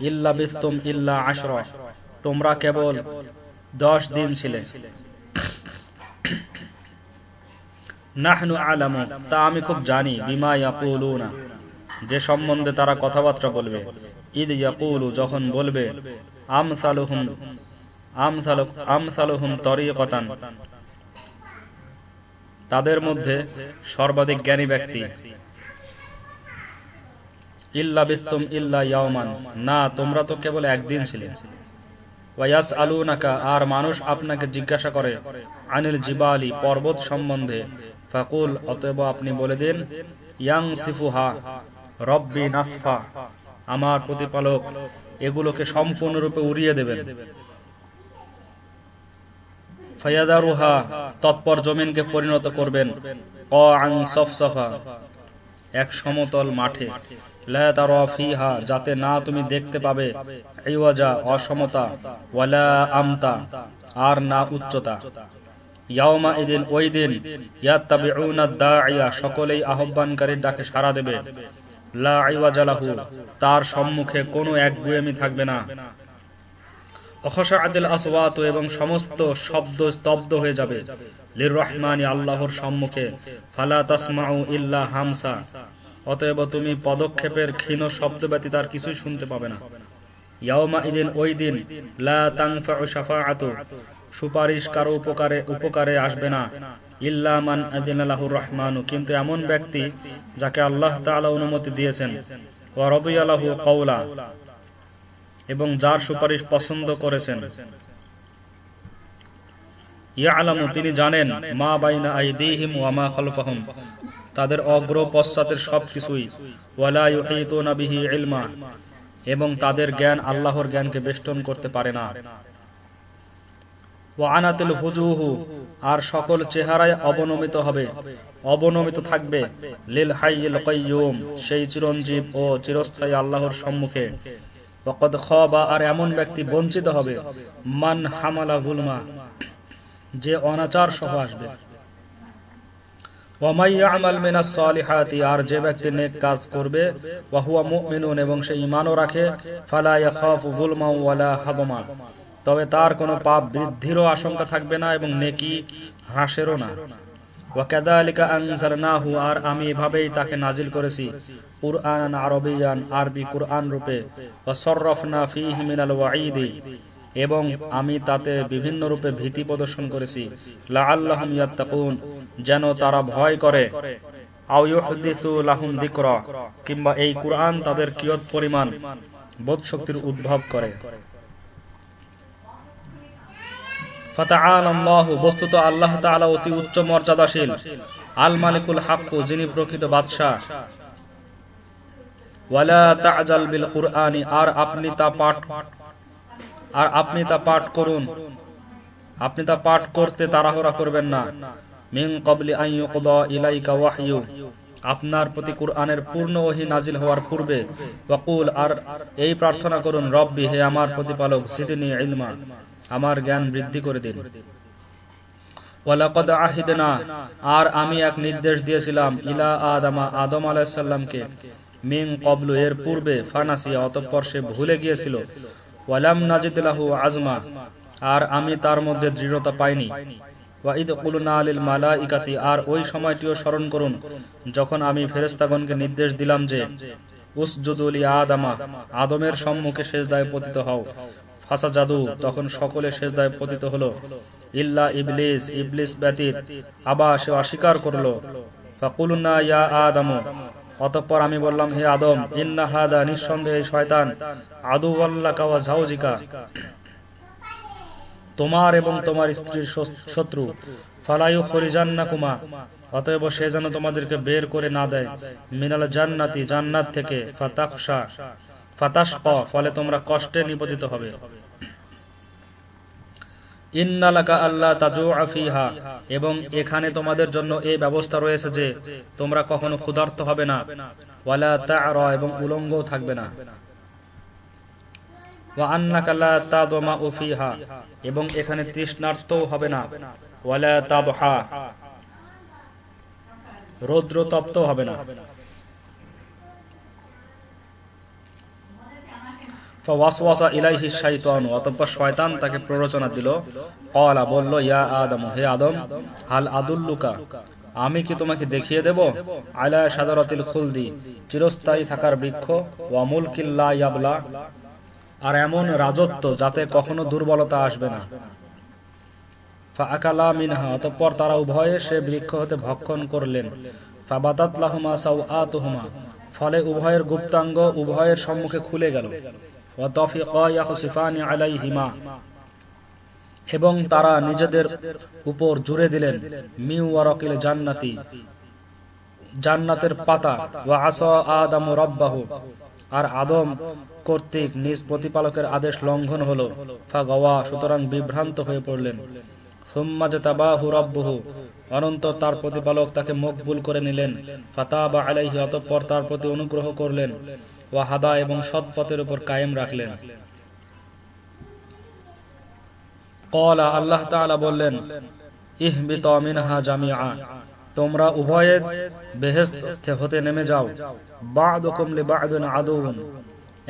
ইল্লা বিস্তুম ইল্লা আশরা, তোমরা কেবল 10 দিন ছিলে, নাহনু আলামু, তা আমি খুব জানি, বিমা ইয়াকুলুনা, যে সম্বন্ধে তারা কথাবার্তা বলবে, ইদ ইয়াকুলু, যখন বলবে, আমসালুহুম তরিকাতান, তাদের মধ্যে সর্বাধিক জ্ঞানী ব্যক্তি, ইল্লা বিস্তুম ইল্লা ইয়াওমান, না তোমরা তো কেবল একদিন ছিলে, ওয়ায়াসআলুনাকা, আর মানুষ আপনাকে জিজ্ঞাসা করে, আনিল জিবালি, পর্বত সম্বন্ধে। ফাকুল, অতএব আপনি বলে দিন, ইয়ানসিফুহা রব্বি নাসফা, আমার প্রতিপালক এগুলোকে সম্পূর্ণরূপে উড়িয়ে দেবেন। ফায়াদারুহা, তৎপর জমিনকে পরিণত করবেন, ক্বাআন সফসফা, এক সমতল মাঠে, লা তারা ফিহা, যাতে না তুমি দেখতে পাবে, ইওয়াজা, অসমতা, ওয়ালা আমতা, আর না উচ্চতা। ইয়াউমা ইদিন, ওই দিন, ইয়াত্তাবিউনা দাঈয়া, সকলেই আহ্বানকারীর ডাকে সাড়া দেবে, লা ইওয়াজা লাহু, তার সম্মুখে কোনো একগুঁয়েমি থাকবে না। অখশাআতিল আসওয়াত, এবং সমস্ত শব্দ স্তব্ধ হয়ে যাবে, লিররহমানি, আল্লাহর সম্মুখে, ফালা তাসমাউ ইল্লা হামসা, অতএব তুমি পদক্ষেপের ক্ষীণ শব্দ ব্যতীত আর কিছুই শুনতে পাবে না। ইয়াউমা ইদিন, ওই দিন, লা তানফাউ শাফাআতু, সুপারিশ কারো উপকারে আসবে না, ইল্লা মান আযিনা লাহুর রহমানু, কিন্তু এমন ব্যক্তি যাকে আল্লাহ তাআলা অনুমতি দিয়েছেন, ওয়া রাদিয়া লাহু কওলা, এবং যার সুপারিশ পছন্দ করেছেন। ইয়ালামু, তিনি জানেন, মা বাইনা আইদিহিম ওয়া মা খালফাহুম, তাদের অগ্র পশ্চাতের সবকিছুই, ওয়ালা ইউহিতুনা বিহি ইলমা, এবং তাদের জ্ঞান আল্লাহর জ্ঞানকে বেষ্টন করতে পারে না। ওয়া আনাতিল হুজুহু, আর সকল চেহারায় অবনমিত থাকবে, লিল হাইয়িল কাইয়ুম, সেই চিরঞ্জীব ও চিরস্থায়ী আল্লাহর সম্মুখে। ওয়াকাদ খাবা, আর এমন ব্যক্তি বঞ্চিত হবে, মান হামালা যুলমা, যে অনাচার সহ আসবে। ওয়া মান ইয়ামাল মিনাস সালিহাতি, আর যে ব্যক্তি নেক কাজ করবে, ওয়া হুয়া মুমিনুন, এবং সে ঈমানও রাখে, ফালা ইয়াখাফু যুলমা ওয়ালা হাদমা, তবে তার কোনো পাপ বৃদ্ধিরও আশঙ্কা থাকবে না এবং নেকি হ্রাসেরও না। ওয়া কাযালিকা আনজালনাহু, আর আমি এভাবেই তাকে নাজিল করেছি, কুরআনান আরবিয়ান, আরবি কুরআন রূপে, ওয়া সাররাফনা ফীহি মিনাল ওয়াঈদি, এবং আমি তাতে বিভিন্ন রূপে ভীতি প্রদর্শন করেছি, লাআল্লাহুম ইয়াত্তাকুন, যেন তারা ভয় করে, আও ইউহদিসু লাহুম যিকরা, কিংবা এই কুরআন তাদের কিয়ত পরিমাণ বোধশক্তির উদ্ভব করে। ফাতাআলাল্লাহু, বস্তুত আল্লাহ তাআলা অতি উচ্চ মর্যাদাশীল, আল মালিকুল হাক্কু, যিনি প্রকৃত বাদশা। ওয়ালা তা'জাল বিল কুরআনি, আর আপনি তা পাঠ করতে তাড়াহুড়া করবেন না। মিন ক্বাবলি আন ইউকদা ইলাইকা ওয়াহয়ু, আপনার প্রতি কুরআনের পূর্ণ ওহী নাজিল হওয়ার পূর্বে। ওয়াকুল, আর এই প্রার্থনা করুন, রব্বি, হে আমার প্রতিপালক, জিদনি ইলমা, আমার জ্ঞান বৃদ্ধি করে দিন। ওয়ালাকাদ আহিদনা, আর আমি এক নির্দেশ দিয়েছিলাম, ইলা আদমা, আদম আলাইহিস সালামকে, মিন ক্বাবলু, এর পূর্বে, ফানাসিয়া, অতঃপর সে ভুলে গিয়েছিল, ওয়ালাম নাজিদ লাহু আজমা, আর আমি তার মধ্যে দৃঢ়তা পাইনি। ওয়া ইদ কুলনা লিল মালাইকাতি, আর ওই সময়টিও স্মরণ করুন যখন আমি ফেরেশতাগণকে নির্দেশ দিলাম যে, উসজুদু লি আদমা, আদমের সম্মুখে সিজদায় পতিত হও। ফাসাজাদু, তখন সকলে সিজদায় পতিত হলো, ইল্লা ইবলিস, ইবলিস ব্যতীত, আবা, সে অস্বীকার করলো। ফাকুলনা ইয়া আদম, অতঃপর আমি বললাম, হে আদম, ইন্না হাদা, নিঃসন্দেহে শয়তান, আদুওয়াল্লাকা ওয়া যাওজিকা, তোমার এবং তোমার স্ত্রীর শত্রু, ফালা ইউখরিজান্নাকুমা, অতএব সে যেন তোমাদেরকে বের করে না দেয়, মিনাল জান্নাতি, জান্নাত থেকে, ফাতাশকা, ফলে তোমরা কষ্টে নিপতিত হবে। ইন্নালাকা আল্লা তাজুআ ফিহা, এবং এখানে তোমাদের জন্য এই ব্যবস্থা রয়েছে যে তোমরা কখনো ক্ষুধার্ত হবে না, ওয়ালা তা'রা, এবং উলঙ্গও থাকবে না, ওয়া আন্নাকা লা তাদমাউ ফিহা, এবং এখানে তৃষ্ণার্তও হবে না, ওয়ালা তাদহা, রৌদ্র তপ্ত হবে না। ফাওয়াসওয়াসা ইলাইহি শাইতান, অতঃপর শয়তান তাকে প্ররোচনা দিল, ক্বালা, বলল, ইয়া আদম, হে আদম, হাল আদুল্লুকা, আমি কি তোমাকে দেখিয়ে দেব, আলা শাজারাতিল খুলদি, চিরস্থায়ী থাকার বৃক্ষ, ওয়া মুলকিল লা ইয়াবলা, আর এমন রাজত্ব যাতে কখনো দুর্বলতা আসবে না। ফাআকালা মিনহা, অতঃপর তারা উভয়ে সে বৃক্ষ হতে ভক্ষণ করলেন। ফাবাদাত লাহুমা সাওআতুহুমা, ফলে উভয়ের গুপ্তাঙ্গ উভয়ের সম্মুখে খুলে গেল। ওয়া তাফিকা ইয়াখসিফানি আলাইহিমা, এবং তারা নিজেদের উপর জুড়ে দিলেন মিন ওয়ারাকিল জান্নাতি, জান্নাতের পাতা। ওয়া আসা আদামু রাব্বাহু, আর আদম কর্তৃক নিজ প্রতিপালকের আদেশ লঙ্ঘন হলো। ফাগাওয়া, সুতরাং বিভ্রান্ত হয়ে পড়লেন। সুম্মা জাতাবাহু রাব্বুহু, অনন্তর তার প্রতিপালক তাকে মকবুল করে নিলেন। ফাতাবা আলাইহি, অতঃপর তার প্রতি অনুগ্রহ করলেন। ওয়া হাদা, এবং সৎ পথের উপর কায়েম রাখলেন। ক্বালা, আল্লাহ তাআলা বললেন, ইহবিতা মিনহা জামিআ, তোমরা উভয়ে বেহেশত হতে নেমে যাও। বা'দুকুম লিবা'দিন আদুউন,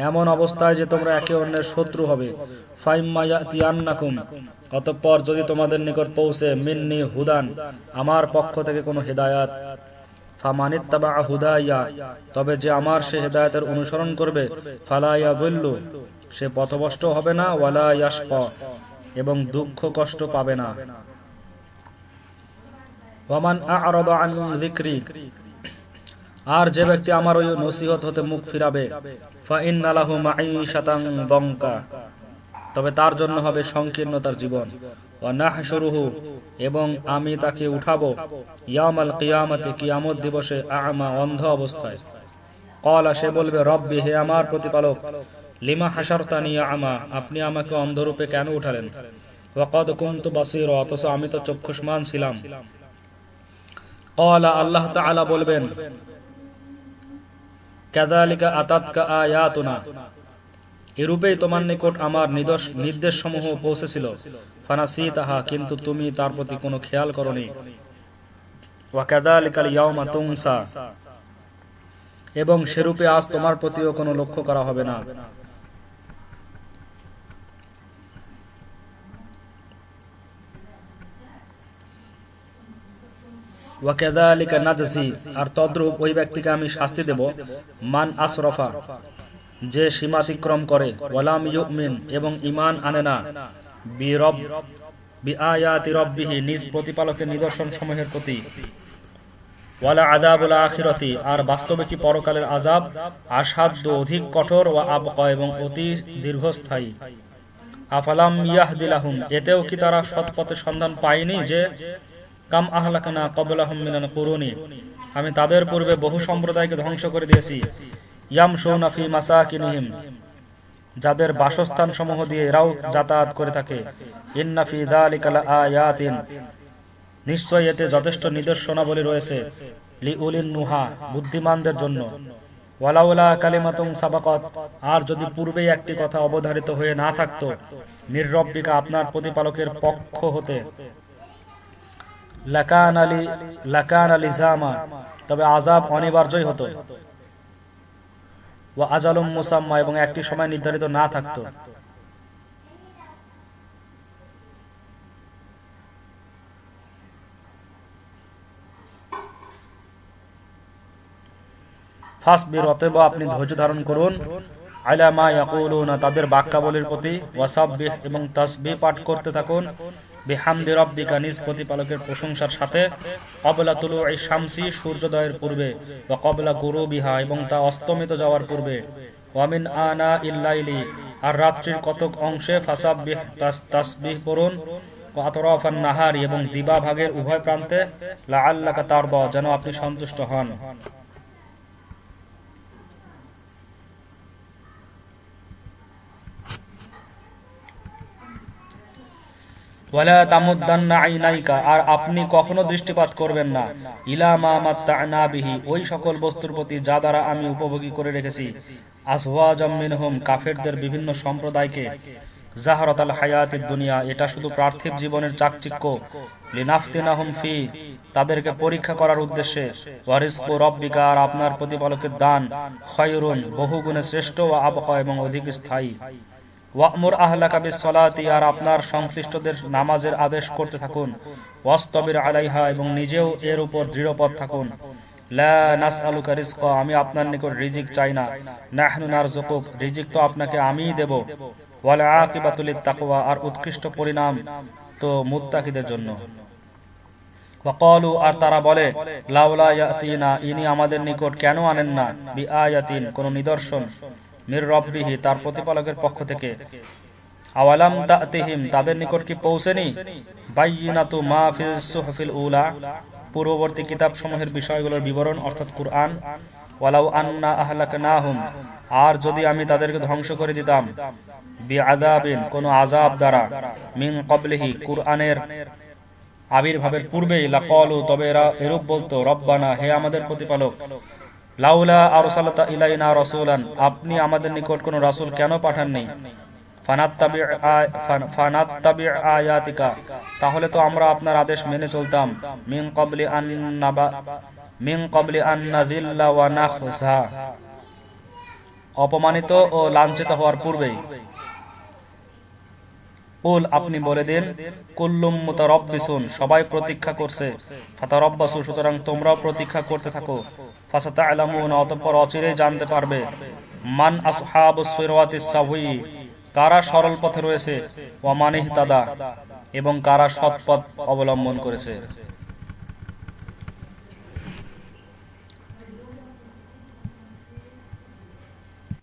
এমন অবস্থায় যে তোমরা একে অন্যের শত্রু হবে। ফাইম্মা ইয়াতিয়ান্নাকুম, অতঃপর যদি তোমাদের নিকট পৌঁছে মিন্নি হুদান, আমার পক্ষ থেকে কোনো হিদায়াত, ফামানিত্তাবা হুদাইয়া, তবে যে আমার সে হিদায়াতের অনুসরণ করবে, ফালা ইয়াযিল্লু, সে পথভ্রষ্ট হবে না, ওয়ালা ইয়াশকা, এবং দুঃখ কষ্ট পাবে না। ওয়ামান আ'রাদা আন যিকরি, আর যে ব্যক্তি আমার ওই নসিহত হতে মুখ ফিরাবে, ফা ইন্না লাহু মাঈশাতান দঙ্কা, তবে তার জন্য হবে সংকীর্ণতার জীবন। ওয়া নাহশুরুহু, এবং আমি তাকে উঠাবো, ইয়াউমাল কিয়ামতি, কিয়ামত দিবসে, আ'মা, অন্ধ অবস্থায়। ক্বালা, সে বলবে, রব্বি, হে আমার প্রতিপালক, লিমা হাশারতানি আ'মা, আপনি আমাকে অন্ধরূপে কেন উঠালেন? ওয়া ক্বাদ কুনতু বাসীরা, অথচ আমি তো চক্ষুষ্মান ছিলাম। ক্বালা, আল্লাহ তাআলা বলবেন, কাযালিকা আতাতকা আয়াতুনা, এরূপেই তোমার নিকট আমার নির্দেশ সমূহ পৌঁছেছিল। ফানাসিতাহা, কিন্তু তুমি তার প্রতি কোনো খেয়াল করনি। ওয়া কাযালিকাল ইয়াউমা তুনসা, এবং সেরূপে আজ তোমার প্রতিও কোনো লক্ষ্য করা হবে না। ওয়া কাযালিকা নাজজি, আর তদ্রূপ ওই ব্যক্তিকে আমি শাস্তি দেব, মান আসরাফা, যে সীমাতিক্রম করে, ওয়ালাম ইউমিন, এবং ঈমান আনে না, বিআয়াতি রাব্বিহি, নিজ প্রতিপালকের নিদর্শন সমূহের প্রতি, ওয়ালা আযাবুল আখিরাতি, আর বাস্তবিক পরকালের আযাব আসাধ্য, অধিক কঠোর, ওয়া আবকা, এবং অতি দীর্ঘস্থায়ী। আফালাম ইয়াহদিলাহুম, এতেও কি তারা সৎপথের সন্ধান পায়নি যে কাম আহলাকনা ক্বাবলাহুম মিনাল কুরুনি, আমি তাদের পূর্বে বহু সম্প্রদায়কে ধ্বংস করে দিয়েছি। ইয়ামশুনা ফি মাসাকিনিহিম, যাদের বাসস্থান সমূহ দিয়ে এরাও যাতায়াত করে থাকে। ইন্না ফি যালিকা লাআয়াতিন, নিশ্চয় এতে যথেষ্ট নিদর্শনাবলী রয়েছে, লিউলিন নুহা, বুদ্ধিমানদের জন্য। ওয়ালাউলা কালিমাতুন সাবাকাত, আর যদি পূর্বেই একটি কথা অবধারিত হয়ে না থাকতো, মির রব্বিকা, আপনার প্রতিপালকের পক্ষ হতে, লাকানা লিজামা, তবে আযাব অনিবার্যই হতো। ওয়া আজালুম মুসাম্মা, এবং একটি সময় নির্ধারিত না থাকতো। ফাসবির, অতএব আপনি ধৈর্য ধারণ করুন, আলা মা ইয়াকুলুনা, তাদের বাক্যাবলীর প্রতি, ওয়াসাব্বিহ, এবং তাসবিহ পাঠ করতে থাকুন, বিহামদি রাব্বিকা, নিজ প্রতিপালকের প্রশংসার সাথে, ক্বাবলা তুলুই শামসি, সূর্যোদয়ের পূর্বে, ওয়া ক্বাবলা গুরুবিহা, এবং তা অস্তমিত যাওয়ার পূর্বে, ওয়া মিন আনাইল লাইলি, আর রাত্রির কতক অংশে, ফাসাব্বিহ, তাসবিহ পড়ুন, ওয়া আতরাফান নাহারি, এবং দিবা ভাগের উভয় প্রান্তে, লাআল্লাকা তারদা, যেন আপনি সন্তুষ্ট হন। ওয়ালা তামুদ্দান্না আইনাইকা, আর আপনি কখনো দৃষ্টিপাত করবেন না, ইলা মা মাত্তা'না বিহি, ওই সকল বস্তুর প্রতি যা দ্বারা আমি উপভোগী করে রেখেছি, আজওয়াজাম মিনহুম, কাফেরদের বিভিন্ন সম্প্রদায়কে, জাহরাতাল হায়াতিদ দুনিয়া, এটা শুধু পার্থিব জীবনের চাকচিক্য, লিনাফতিনাহুম ফি, তাদেরকে পরীক্ষা করার উদ্দেশ্যে, ওয়া রিজকু রাব্বিকা, আর আপনার প্রতিপালকের দান, খায়রুন, বহুগুণে শ্রেষ্ঠ, ওয়া আবকা, এবং অধিক স্থায়ী। ওয়া'মুর আহলাকা বিস-সালাতি, আর আপনার সংশ্লিষ্টদের নামাজের আদেশ করতে থাকুন, ওয়াসতাবির আলাইহা, এবং নিজেও এর উপর দৃঢ়পদ থাকুন। লা নাসআলুকা রিজকা, আমি আপনার নিকট রিজিক চাই না, নাহনু নারযুকুক, রিজিক তো আপনাকে আমিই দেব। ওয়াল আকিবাতু লিত-তাকওয়া, আর উৎকৃষ্ট পরিণাম তো মুত্তাকিদের জন্য। ওয়া ক্বালু, আর তারা বলে, লাউলা ইয়াতিনা, ইনি আমাদের নিকট কেন আনেন না, বিআয়াতিন, কোন নিদর্শন, মির রব্বিহি তার প্রতিপালকের পক্ষ থেকে। আওয়ালাম তা'তিহিম তাদের নিকট কি পৌঁছেনি বায়্যিনাতু মা ফিস সুহুফিল উলা পূর্ববর্তী কিতাবসমূহের বিষয়গুলোর বিবরণ অর্থাৎ কুরআন। ওয়ালাউ আন্না আহলাকনাহুম আর যদি আমি তাদেরকে ধ্বংস করে দিতাম বিআযাবিন কোন আযাব দ্বারা মিন ক্বাবলিহি কুরআনের আবির্ভাবের পূর্বেই লাকালু তবে এরা এরূপ বলতো রব্বানা হে আমাদের প্রতিপালক লাউলা আরসালতা ইলাইনা রাসূলান আপনি আমাদের নিকট কোন রাসূল কেন পাঠাননি ফানাত্তাবি আয়াতিকা তাহলে তো আমরা আপনার আদেশ মেনে চলতাম মিন ক্বাবলি আন নাযিল্লা ওয়া নাখযা অপমানিত ও লাঞ্ছিত হওয়ার পূর্বেই। কুল আপনি বলে দিন কুল্লুম মুতারাব্বিসুন সবাই প্রতীক্ষা করছে ফাতারাব্বাসু সুতরাং তোমরাও প্রতীক্ষা করতে থাকো ফাসাতা'লামুন অতঃপর অচিরেই জানতে পারবে মান আসহাবুস সিরাতিস সাওয়ী কারা সরল পথে রয়েছে ওয়া মান ইহতাদা এবং কারা সৎ পথ অবলম্বন করেছে।